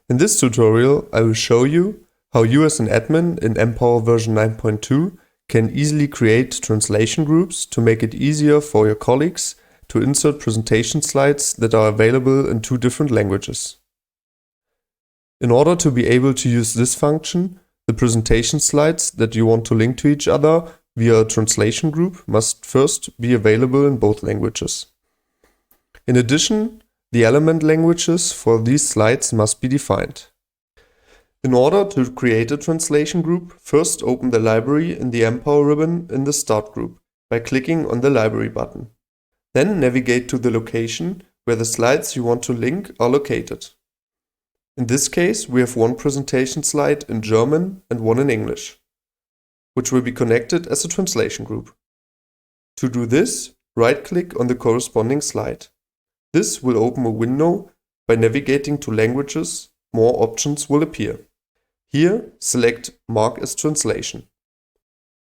In this tutorial, I will show you how you as an admin in Empower version 9.2 can easily create translation groups to make it easier for your colleagues to insert presentation slides that are available in 2 different languages. In order to be able to use this function, the presentation slides that you want to link to each other via a translation group must first be available in both languages. In addition, the element languages for these slides must be defined. In order to create a translation group, first open the library in the Empower ribbon in the Start group by clicking on the Library button. Then navigate to the location where the slides you want to link are located. In this case, we have one presentation slide in German and one in English, which will be connected as a translation group. To do this, right-click on the corresponding slide. This will open a window. By navigating to Languages, more options will appear. Here, select Mark as Translation.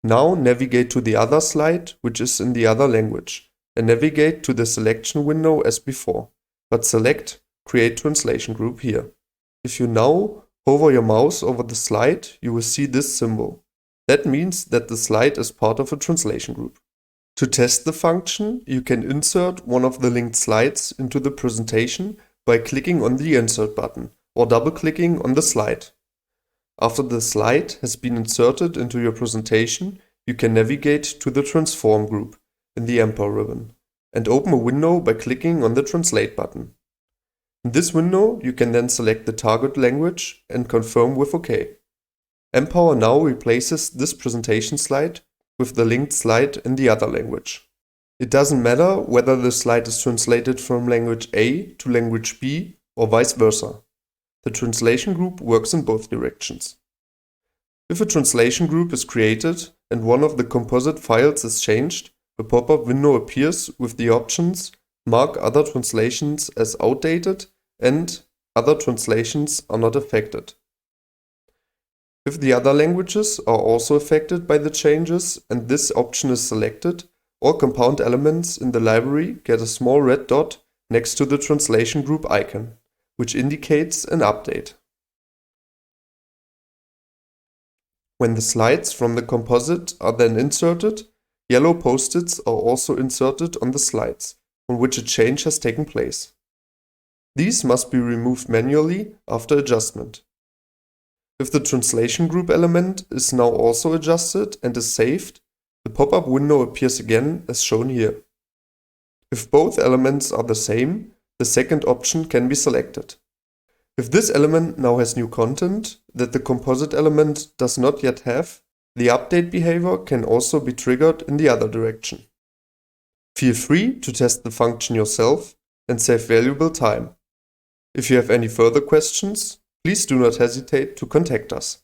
Now navigate to the other slide, which is in the other language, and navigate to the selection window as before, but select Create Translation Group here. If you now hover your mouse over the slide, you will see this symbol. That means that the slide is part of a translation group. To test the function, you can insert one of the linked slides into the presentation by clicking on the Insert button or double-clicking on the slide. After the slide has been inserted into your presentation, you can navigate to the Transform group in the Empower ribbon and open a window by clicking on the Translate button. In this window, you can then select the target language and confirm with OK. Empower now replaces this presentation slide with the linked slide in the other language. It doesn't matter whether the slide is translated from language A to language B or vice versa. The translation group works in both directions. If a translation group is created and one of the composite files is changed, a pop-up window appears with the options Mark other translations as outdated and Other translations are not affected. If the other languages are also affected by the changes and this option is selected, all compound elements in the library get a small red dot next to the translation group icon, which indicates an update. When the slides from the composite are then inserted, yellow post-its are also inserted on the slides on which a change has taken place. These must be removed manually after adjustment. If the translation group element is now also adjusted and is saved, the pop-up window appears again as shown here. If both elements are the same, the second option can be selected. If this element now has new content that the composite element does not yet have, the update behavior can also be triggered in the other direction. Feel free to test the function yourself and save valuable time. If you have any further questions, please do not hesitate to contact us.